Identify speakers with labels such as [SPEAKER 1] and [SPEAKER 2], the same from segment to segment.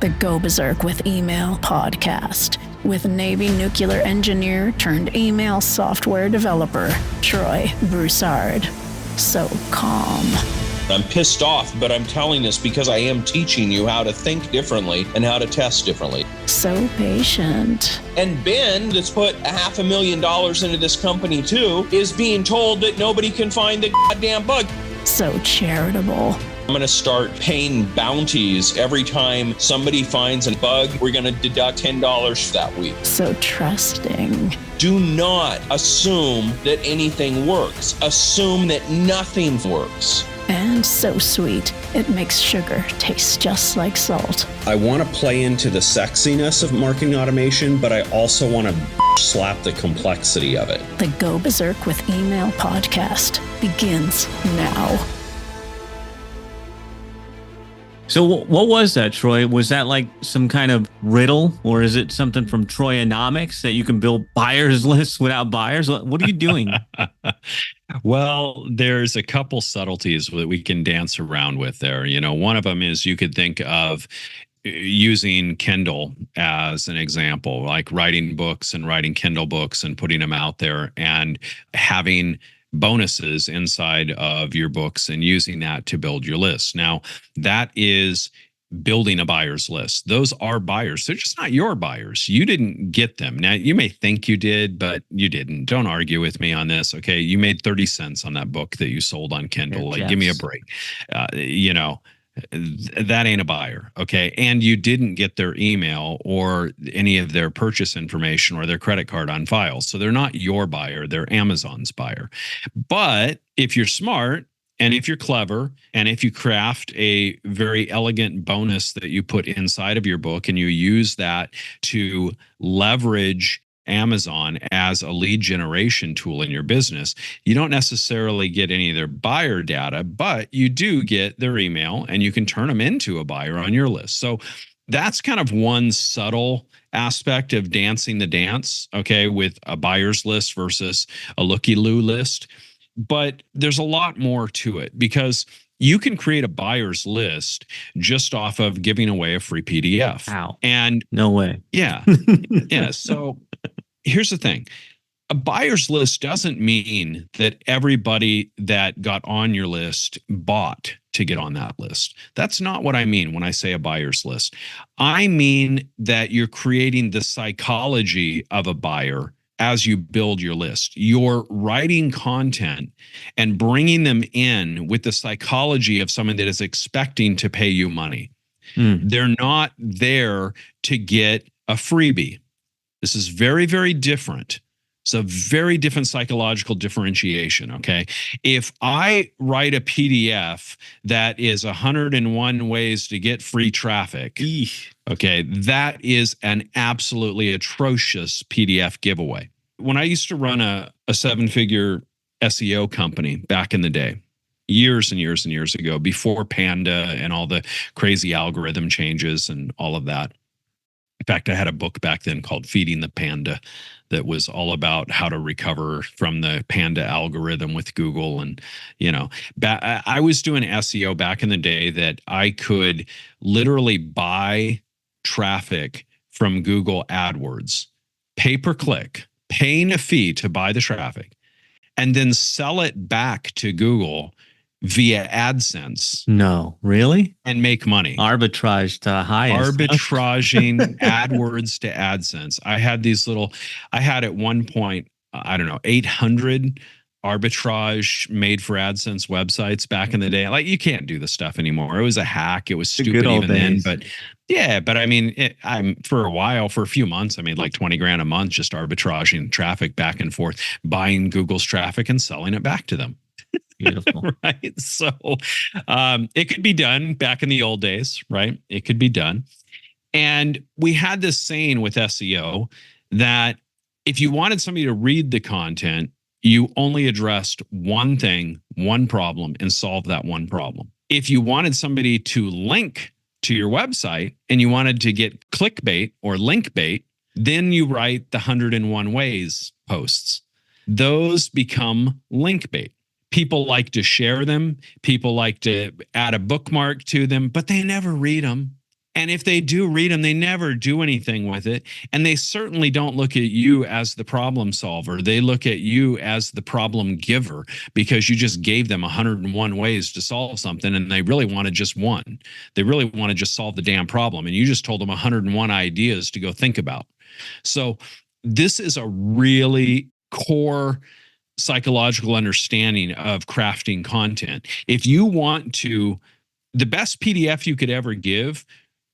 [SPEAKER 1] the Go Berserk with Email podcast with Navy nuclear engineer turned email software developer, Troy Broussard. So calm.
[SPEAKER 2] I'm pissed off, but I'm telling this because I am teaching you how to think differently and how to test differently.
[SPEAKER 1] So patient.
[SPEAKER 2] And Ben, that's put $500,000 into this company too, is being told that nobody can find the goddamn bug.
[SPEAKER 1] So charitable.
[SPEAKER 2] I'm going to start paying bounties every time somebody finds a bug. We're going to deduct $10 that week.
[SPEAKER 1] So trusting.
[SPEAKER 2] Do not assume that anything works. Assume that nothing works.
[SPEAKER 1] And so sweet, it makes sugar taste just like salt.
[SPEAKER 3] I want to play into the sexiness of marketing automation, but I also want to slap the complexity of it.
[SPEAKER 1] The Go Berserk with Email podcast begins now.
[SPEAKER 4] So what was that, Troy? Was that like some kind of riddle, or is it something from Troyonomics that you can build buyers lists without buyers? What are you doing?
[SPEAKER 5] Well, there's a couple subtleties that we can dance around with there. You know, one of them is you could think of using Kindle as an example, like writing books and writing Kindle books and putting them out there and having bonuses inside of your books and using that to build your list. Now, that is building a buyer's list. Those are buyers. They're just not your buyers. You didn't get them. Now, you may think you did, but you didn't. Don't argue with me on this. Okay. You made 30 cents on that book that you sold on Kindle. Like, give me a break. That ain't a buyer. Okay. And you didn't get their email or any of their purchase information or their credit card on file. So they're not your buyer. They're Amazon's buyer. But if you're smart and if you're clever and if you craft a very elegant bonus that you put inside of your book and you use that to leverage Amazon as a lead generation tool in your business, you don't necessarily get any of their buyer data, but you do get their email and you can turn them into a buyer on your list. So that's kind of one subtle aspect of dancing the dance, okay, with a buyer's list versus a looky-loo list. But there's a lot more to it because you can create a buyer's list just off of giving away a free PDF.
[SPEAKER 4] Wow.
[SPEAKER 5] And
[SPEAKER 4] no way.
[SPEAKER 5] Yeah. Yeah. So here's the thing. A buyer's list doesn't mean that everybody that got on your list bought to get on that list. That's not what I mean when I say a buyer's list. I mean that you're creating the psychology of a buyer as you build your list. You're writing content and bringing them in with the psychology of someone that is expecting to pay you money. They're not there to get a freebie. This is very, very different. It's a very different psychological differentiation, okay? If I write a PDF that is 101 ways to get free traffic, okay, that is an absolutely atrocious PDF giveaway. When I used to run a seven-figure SEO company back in the day, years and years and years ago, before Panda and all the crazy algorithm changes and all of that. In fact, I had a book back then called Feeding the Panda that was all about how to recover from the Panda algorithm with Google. And, you know, I was doing SEO back in the day that I could literally buy traffic from Google AdWords, pay per click, paying a fee to buy the traffic, and then sell it back to Google via AdSense.
[SPEAKER 4] No, really?
[SPEAKER 5] And make money.
[SPEAKER 4] Arbitrage to highest.
[SPEAKER 5] Arbitraging AdWords to AdSense. I had at one point, 800 arbitrage made for AdSense websites back in the day. Like, you can't do this stuff anymore. It was a hack. It was stupid even then. But yeah, but I mean, for a few months, I made like 20 grand a month just arbitraging traffic back and forth, buying Google's traffic and selling it back to them.
[SPEAKER 4] Beautiful.
[SPEAKER 5] Right. So it could be done back in the old days, right? It could be done. And we had this saying with SEO that if you wanted somebody to read the content, you only addressed one thing, one problem, and solved that one problem. If you wanted somebody to link to your website and you wanted to get clickbait or link bait, then you write the 101 ways posts. Those become link bait. People like to share them. People like to add a bookmark to them, but they never read them. And if they do read them, they never do anything with it. And they certainly don't look at you as the problem solver. They look at you as the problem giver, because you just gave them 101 ways to solve something, and they really wanted just one. They really want to just solve the damn problem. And you just told them 101 ideas to go think about. So this is a really core psychological understanding of crafting content. If you want to, the best PDF you could ever give,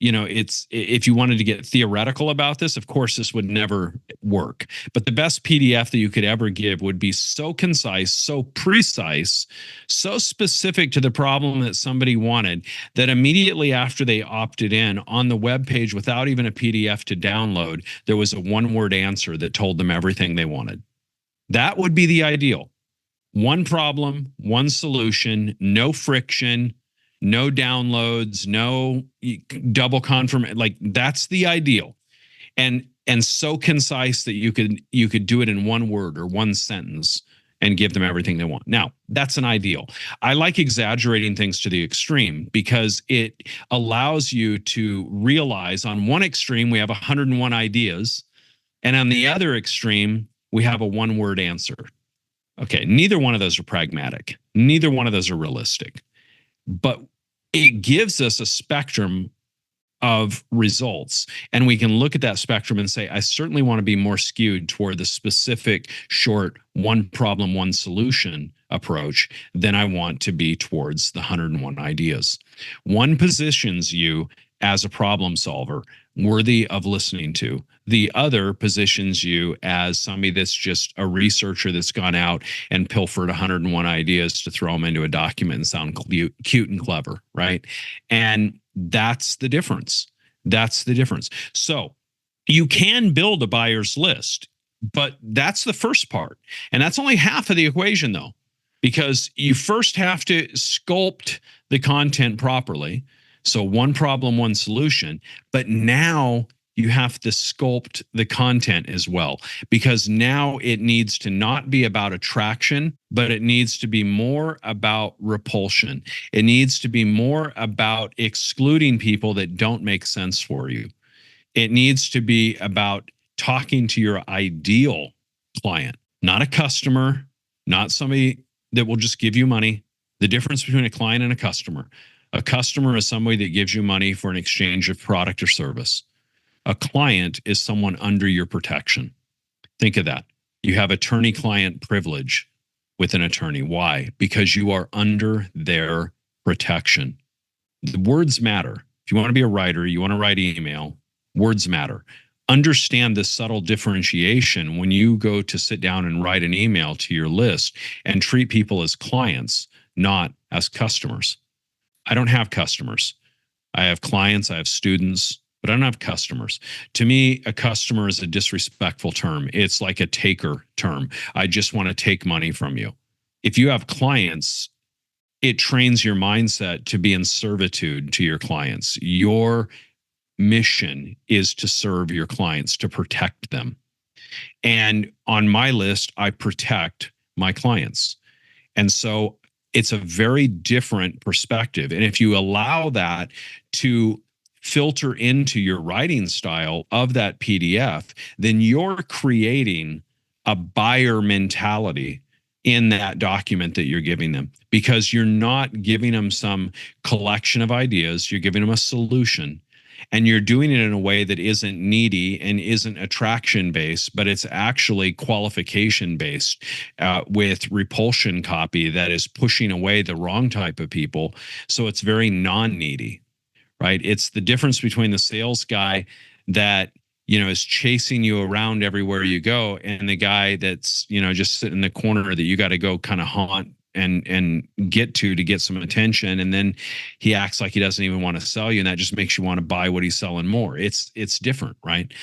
[SPEAKER 5] it's, if you wanted to get theoretical about this, of course, this would never work. But the best PDF that you could ever give would be so concise, so precise, so specific to the problem that somebody wanted, that immediately after they opted in on the web page, without even a PDF to download, there was a one-word answer that told them everything they wanted. That would be the ideal. One problem, one solution, no friction, no downloads, no double confirm. Like, that's the ideal. And so concise that you could do it in one word or one sentence and give them everything they want. Now, that's an ideal. I like exaggerating things to the extreme, because it allows you to realize on one extreme, we have 101 ideas. And on the other extreme, we have a one-word answer. Okay, neither one of those are pragmatic. Neither one of those are realistic. But it gives us a spectrum of results. And we can look at that spectrum and say, I certainly want to be more skewed toward the specific, short, one problem, one solution approach than I want to be towards the 101 ideas. One positions you as a problem solver, worthy of listening to. The other positions you as somebody that's just a researcher that's gone out and pilfered 101 ideas to throw them into a document and sound cute and clever, right? And that's the difference. That's the difference. So you can build a buyer's list, but that's the first part. And that's only half of the equation, though, because you first have to sculpt the content properly. So one problem, one solution. But now you have to sculpt the content as well, because now it needs to not be about attraction, but it needs to be more about repulsion. It needs to be more about excluding people that don't make sense for you. It needs to be about talking to your ideal client, not a customer, not somebody that will just give you money. The difference between a client and a customer. A customer is somebody that gives you money for an exchange of product or service. A client is someone under your protection. Think of that. You have attorney-client privilege with an attorney. Why? Because you are under their protection. The words matter. If you want to be a writer, you want to write email, words matter. Understand this subtle differentiation when you go to sit down and write an email to your list, and treat people as clients, not as customers. I don't have customers. I have clients, I have students, but I don't have customers. To me, a customer is a disrespectful term. It's like a taker term. I just want to take money from you. If you have clients, it trains your mindset to be in servitude to your clients. Your mission is to serve your clients, to protect them. And on my list, I protect my clients. And so it's a very different perspective. And if you allow that to filter into your writing style of that PDF, then you're creating a buyer mentality in that document that you're giving them, because you're not giving them some collection of ideas. You're giving them a solution. And you're doing it in a way that isn't needy and isn't attraction based, but it's actually qualification based, with repulsion copy that is pushing away the wrong type of people. So it's very non-needy, right? It's the difference between the sales guy that, is chasing you around everywhere you go, and the guy that's, just sitting in the corner that you got to go kind of haunt and get to get some attention, and then he acts like he doesn't even want to sell you, and that just makes you want to buy what he's selling more. It's different, right?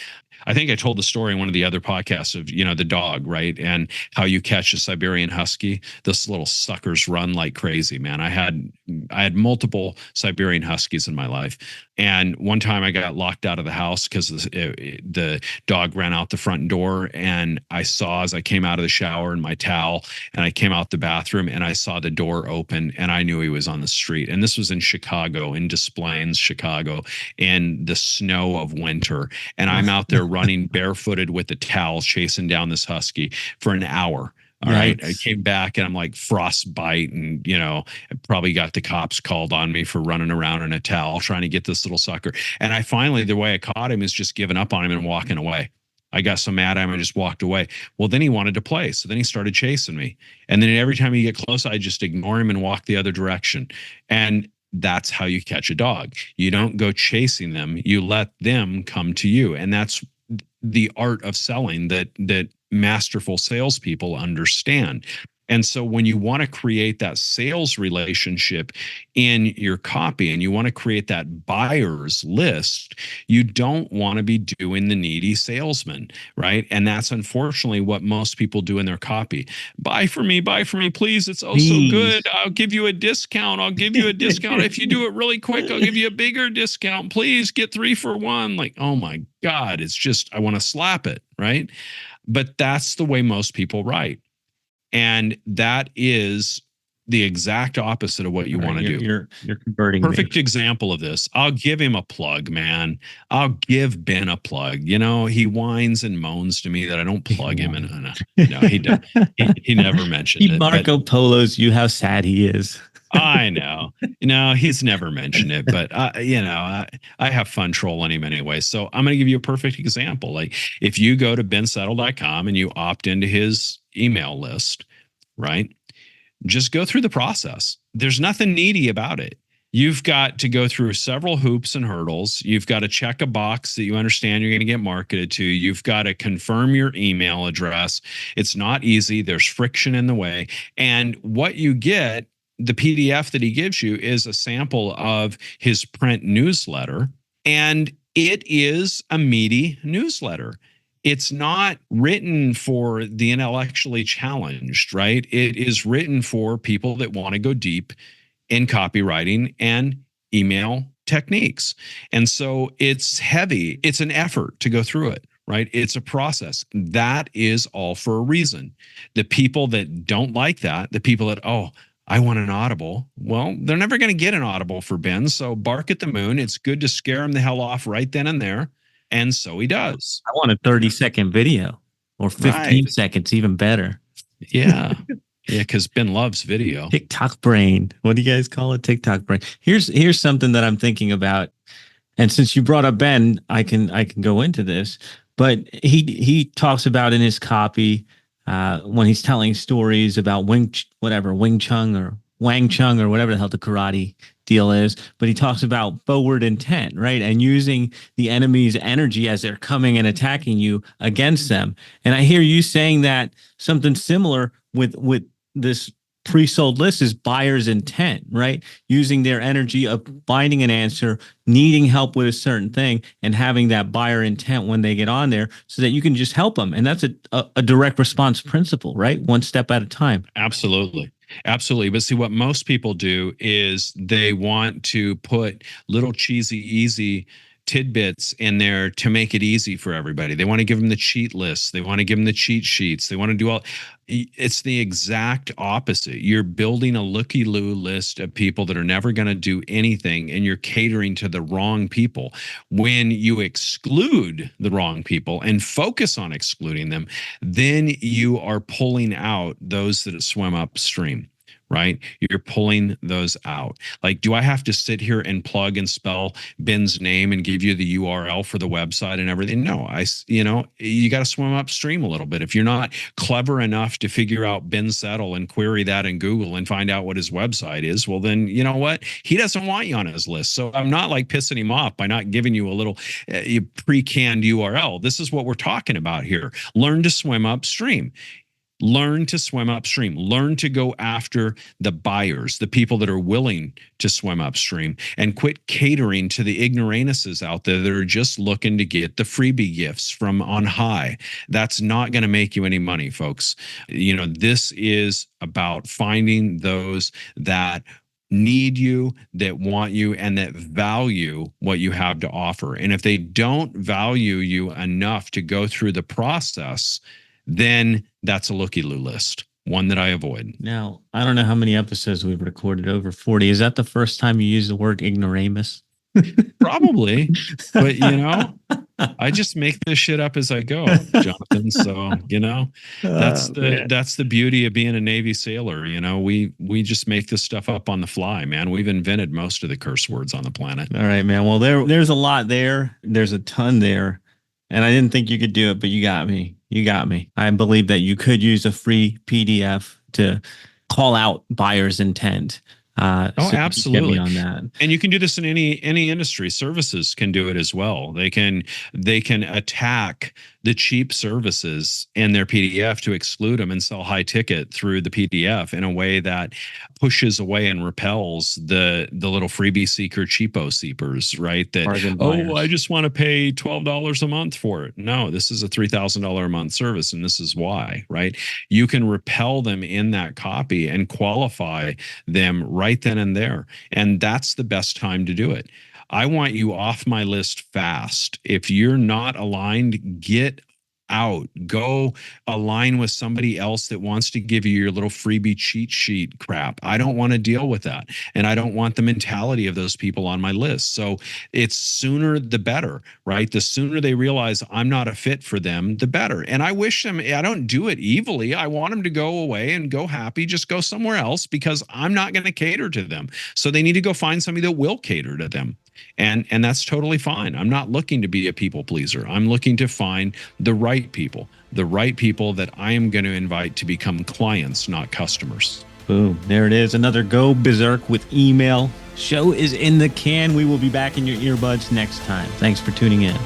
[SPEAKER 5] I think I told the story in one of the other podcasts of, the dog, right? And how you catch a Siberian Husky. Those little suckers run like crazy, man. I had multiple Siberian Huskies in my life. And one time I got locked out of the house because the dog ran out the front door. And I saw, as I came out of the shower in my towel, and I came out the bathroom, and and I saw the door open and I knew he was on the street. And this was in Chicago, in Des Plaines, Chicago, in the snow of winter. And I'm out there running barefooted with a towel, chasing down this husky for an hour. All right. I came back and I'm like frostbite, and, I probably got the cops called on me for running around in a towel trying to get this little sucker. And I finally, the way I caught him is just giving up on him and walking away. I got so mad at him, I just walked away. Well, then he wanted to play. So then he started chasing me. And then every time he get close, I just ignore him and walk the other direction. And that's how you catch a dog. You don't go chasing them. You let them come to you. And that's the art of selling that masterful salespeople understand. And so when you want to create that sales relationship in your copy and you want to create that buyer's list, you don't want to be doing the needy salesman, right? And that's unfortunately what most people do in their copy. Buy for me, please. It's oh so good. I'll give you a discount. If you do it really quick, I'll give you a bigger discount. Please get 3 for 1. Like, oh my God, it's just, I want to slap it, right? But that's the way most people write. And that is the exact opposite of what you want to do.
[SPEAKER 4] You're converting
[SPEAKER 5] Perfect
[SPEAKER 4] me.
[SPEAKER 5] Example of this. I'll give him a plug, man. I'll give Ben a plug. He whines and moans to me that I don't plug him. And no, he doesn't. He never mentioned it.
[SPEAKER 4] Marco Polo's you how sad he is.
[SPEAKER 5] I know. He's never mentioned it, but I have fun trolling him anyway. So I'm going to give you a perfect example. Like if you go to bensettle.com and you opt into his email list, right? Just go through the process. There's nothing needy about it. You've got to go through several hoops and hurdles. You've got to check a box that you understand you're going to get marketed to. You've got to confirm your email address. It's not easy. There's friction in the way. And what you get, the PDF that he gives you, is a sample of his print newsletter. And it is a meaty newsletter. It's not written for the intellectually challenged, right? It is written for people that want to go deep in copywriting and email techniques. And so it's heavy. It's an effort to go through it, right? It's a process. That is all for a reason. The people that don't like that, the people that, I want an audible. Well, they're never going to get an audible for Ben. So bark at the moon. It's good to scare him the hell off right then and there. And so he does.
[SPEAKER 4] I want a 30-second video or 15 seconds, even better.
[SPEAKER 5] Yeah. Yeah, because Ben loves video.
[SPEAKER 4] TikTok brain. What do you guys call it? TikTok brain. Here's something that I'm thinking about. And since you brought up Ben, I can go into this. But he talks about in his copy when he's telling stories about Wing Chun or Wang Chung or whatever the hell the karate deal is, but he talks about forward intent, right? And using the enemy's energy as they're coming and attacking you against them. And I hear you saying that something similar with this pre-sold list is buyer's intent, right? Using their energy of finding an answer, needing help with a certain thing, and having that buyer intent when they get on there so that you can just help them. And that's a direct response principle, right? One step at a time.
[SPEAKER 5] Absolutely. Absolutely. But see, what most people do is they want to put little cheesy, easy tidbits in there to make it easy for everybody. They want to give them the cheat lists. They want to give them the cheat sheets. They want to do all. It's the exact opposite. You're building a looky-loo list of people that are never going to do anything, and you're catering to the wrong people. When you exclude the wrong people and focus on excluding them, then you are pulling out those that swim upstream. Right? You're pulling those out. Like, do I have to sit here and plug and spell Ben's name and give you the URL for the website and everything? No, you got to swim upstream a little bit. If you're not clever enough to figure out Ben Settle and query that in Google and find out what his website is, well, then you know what? He doesn't want you on his list. So I'm not like pissing him off by not giving you a little pre-canned URL. This is what we're talking about here. Learn to swim upstream. Learn to swim upstream. Learn to go after the buyers, the people that are willing to swim upstream, and quit catering to the ignoramuses out there that are just looking to get the freebie gifts from on high. That's not going to make you any money, folks. This is about finding those that need you, that want you, and that value what you have to offer. And if they don't value you enough to go through the process, then that's a looky-loo list. one that I avoid.
[SPEAKER 4] Now, I don't know how many episodes we've recorded, over 40. Is that the first time you used the word ignoramus?
[SPEAKER 5] Probably, but I just make this shit up as I go, Jonathan. So, that's the beauty of being a Navy sailor. We just make this stuff up on the fly, man. We've invented most of the curse words on the planet.
[SPEAKER 4] All right, man. Well, there's a lot there. There's a ton there. And I didn't think you could do it, but you got me. You got me. I believe that you could use a free PDF to call out buyer's intent.
[SPEAKER 5] Absolutely.
[SPEAKER 4] On that.
[SPEAKER 5] And you can do this in any industry. Services can do it as well. They can attack the cheap services in their PDF to exclude them and sell high ticket through the PDF in a way that pushes away and repels the little freebie seeker, cheapo seepers, right? That, I just want to pay $12 a month for it. No, this is a $3,000 a month service, and this is why, right? You can repel them in that copy and qualify them right then and there. And that's the best time to do it. I want you off my list fast. If you're not aligned, get out. Go align with somebody else that wants to give you your little freebie cheat sheet crap. I don't want to deal with that. And I don't want the mentality of those people on my list. So it's sooner the better, right? The sooner they realize I'm not a fit for them, the better. And I wish them, I don't do it evilly. I want them to go away and go happy, just go somewhere else, because I'm not going to cater to them. So they need to go find somebody that will cater to them. And that's totally fine. I'm not looking to be a people pleaser. I'm looking to find the right people that I am going to invite to become clients, not customers.
[SPEAKER 4] Boom. There it is. Another Go Berserk with email. Show is in the can. We will be back in your earbuds next time. Thanks for tuning in.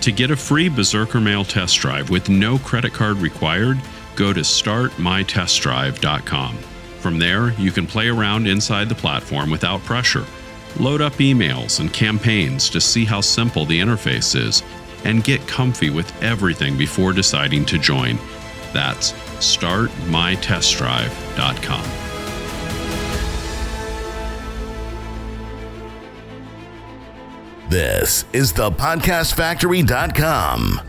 [SPEAKER 5] To get a free Berserker Mail test drive with no credit card required, go to startmytestdrive.com. From there, you can play around inside the platform without pressure. Load up emails and campaigns to see how simple the interface is, and get comfy with everything before deciding to join. That's startmytestdrive.com.
[SPEAKER 6] This is thepodcastfactory.com.